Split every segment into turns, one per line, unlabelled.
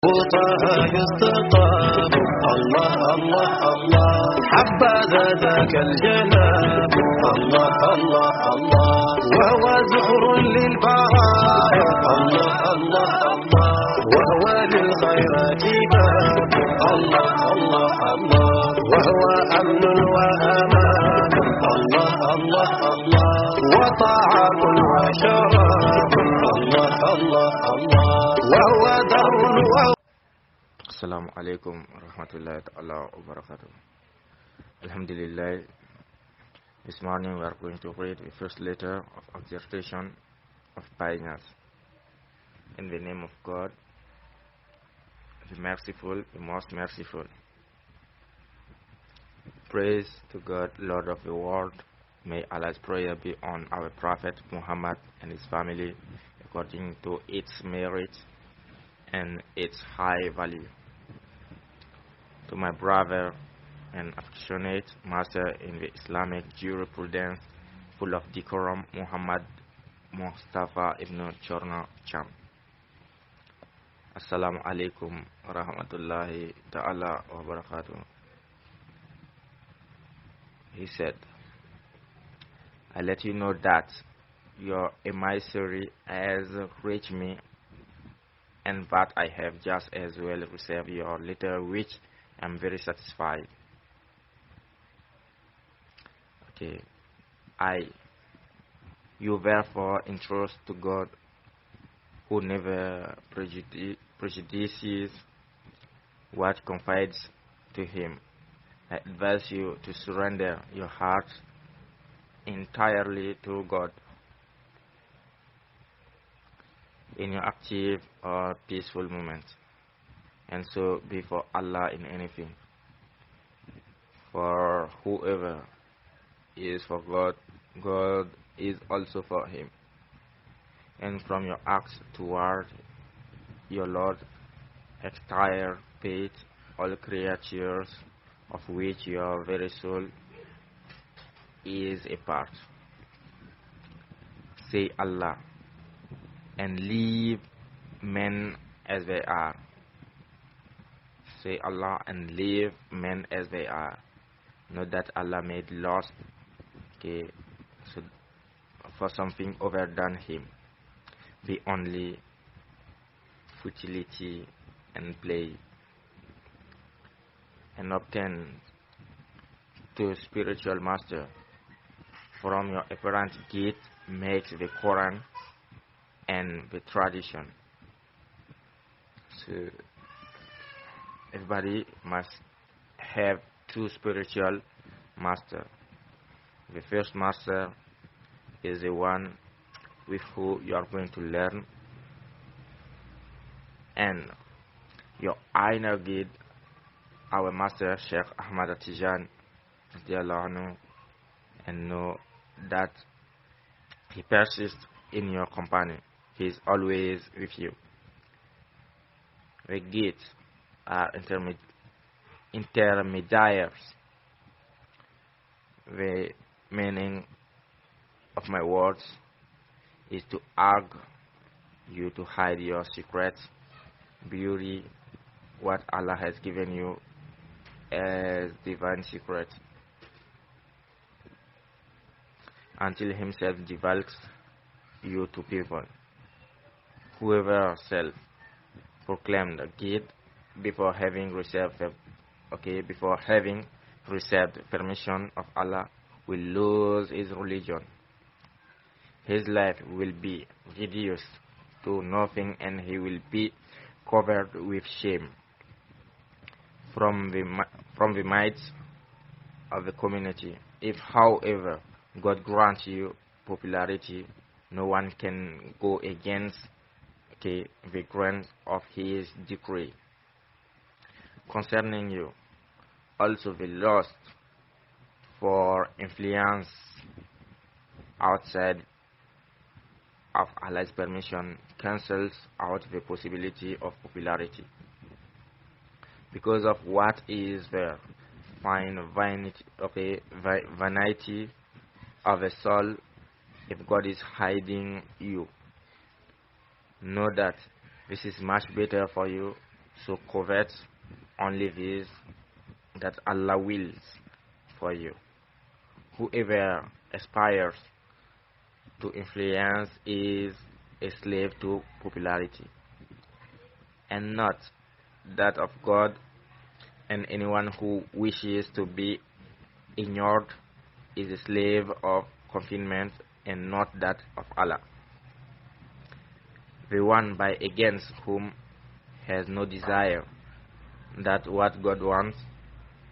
وطه يستطاب الله الله الله حبذا ذاك الجناب الله الله الله وهو زهر للبرايا الله الله الله وهو للخيرات باب الله الله الله وهو أمن وأمان الله الله الله وطعام وشراب الله الله الله وهو دار.
Assalamu alaikum warahmatullahi ta'ala wabarakatuh. Alhamdulillah, this morning we are going to read the first letter of exhortation of Baye NIASS. In the name of God, the merciful, the most merciful. Praise to God, Lord of the world. May Allah's prayer be on our Prophet Muhammad and his family according to its merit and its high value. To my brother and affectionate master in the Islamic jurisprudence, full of decorum, Muhammad Mustafa ibn Chorna Cham. Assalamu alaikum rahmatullahi ta'ala wa barakatuh. He said, I let you know that your emissary has reached me, and that I have just as well received your letter, which I am very satisfied. Okay, you therefore entrust to God, who never prejudices what confides to Him. I advise you to surrender your heart entirely to God in your active or peaceful moments, and so before Allah in anything. For whoever is for God, God is also for him. And from your acts toward your Lord, entire faith, all creatures of which your very soul is a part. Say Allah, and leave men as they are. Say Allah and leave men as they are. Not that Allah made lost, okay, so for something other than Him, be only futility and play, and obtain to spiritual master from your apparent gift makes the Quran and the tradition. So everybody must have two spiritual masters. The first master is the one with who you are going to learn, and your inner guide, our master Sheikh Ahmad Tijan, and know that he persists in your company. He is always with you. The gates are intermediaries. The meaning of my words is to urge you to hide your secrets, beauty, what Allah has given you as divine secret, until Himself divulges you to people. Whoever self-proclaimed a gift before having received permission of Allah will lose his religion. His life will be reduced to nothing, and he will be covered with shame from the mites of the community. If, however, God grants you popularity, no one can go against the grant of His decree. Concerning you, also the lust for influence outside of Allah's permission cancels out the possibility of popularity. Because of what is there, vanity of a soul, if God is hiding you, know that this is much better for you So covet only this that Allah wills for you. Whoever aspires to influence is a slave to popularity, and not that of God, and anyone who wishes to be ignored is a slave of confinement and not that of Allah. The one by against whom has no desire that what God wants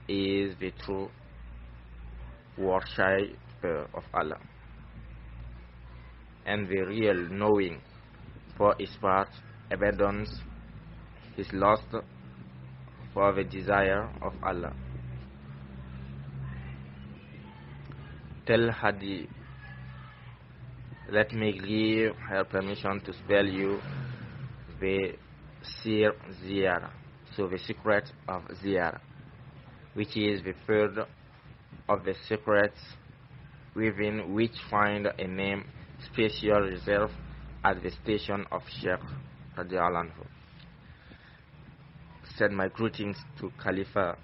is the true worshipper of Allah, and the real knowing for his part abandons his lust for the desire of Allah. Tell Hadi, let me give her permission to spell you the Sir Ziyara, so the secret of Ziyara, which is the third of the secrets within which find a name special reserved at the station of Cheick radiallahu anhu. Send my greetings to Khalifa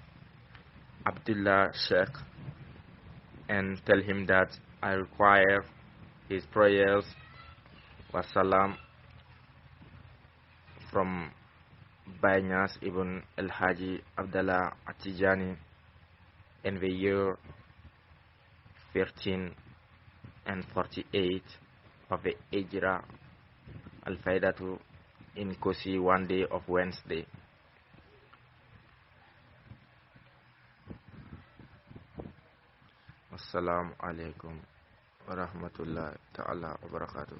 Abdullah Sheikh and tell him that I require his prayers. Wassalam from Baye NIASS ibn Al-Haji Abdullah Atijani in the year 1348 of the Hijra Al-Faidatu in Kosi, one day of Wednesday. Assalamu alaikum wa rahmatullahi ta'ala wa barakatuh.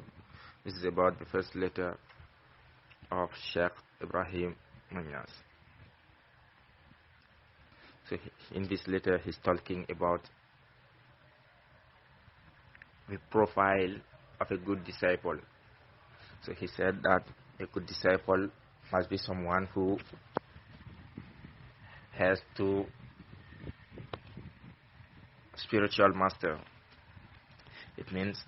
This is about the first letter of Sheikh Ibrahim Niass. So in this letter he's talking about the profile of a good disciple. So he said that a good disciple must be someone who has two spiritual master. It means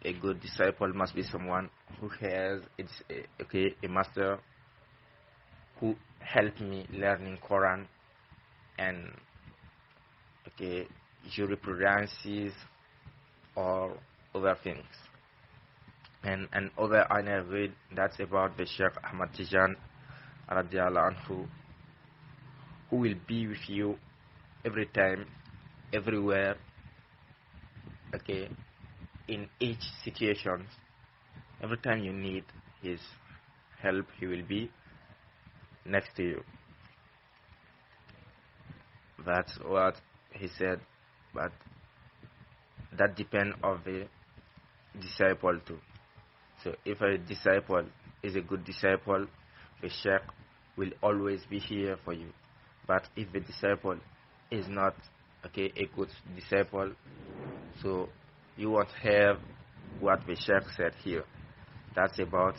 a good disciple must be someone who has a master who helped me learning Quran and jurisprudences or other things. And other I read that's about the Sheikh Hmftci radiallahu anhu, who will be with you every time, everywhere, in each situation. Every time you need his help, he will be next to you. That's what he said, but that depends on the disciple too. So if a disciple is a good disciple, the Sheikh will always be here for you. But if the disciple is not a good disciple, so you won't have what the Sheikh said here. That's about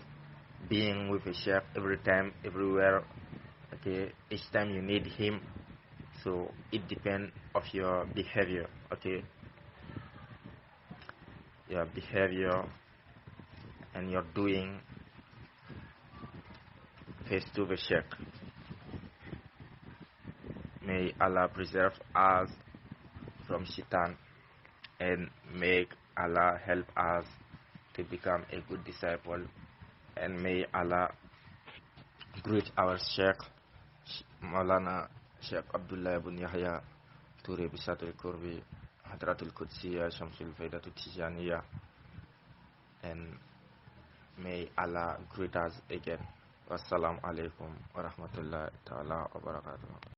being with the Sheikh every time, everywhere, each time you need him. So it depends of your behavior, your behavior and your doing face to the Sheikh. May Allah preserve us from Shaitan, and make Allah help us to become a good disciple, and may Allah greet our Sheikh Maulana Sheikh Abdoulayeh Yahya Touré Bissatoul kourby hadratoul koudsiya Shamsul Faidatul Tijaniya, and may Allah greet us again. Wassalamu alaikum wa rahmatullahi ta'ala wa barakatuh.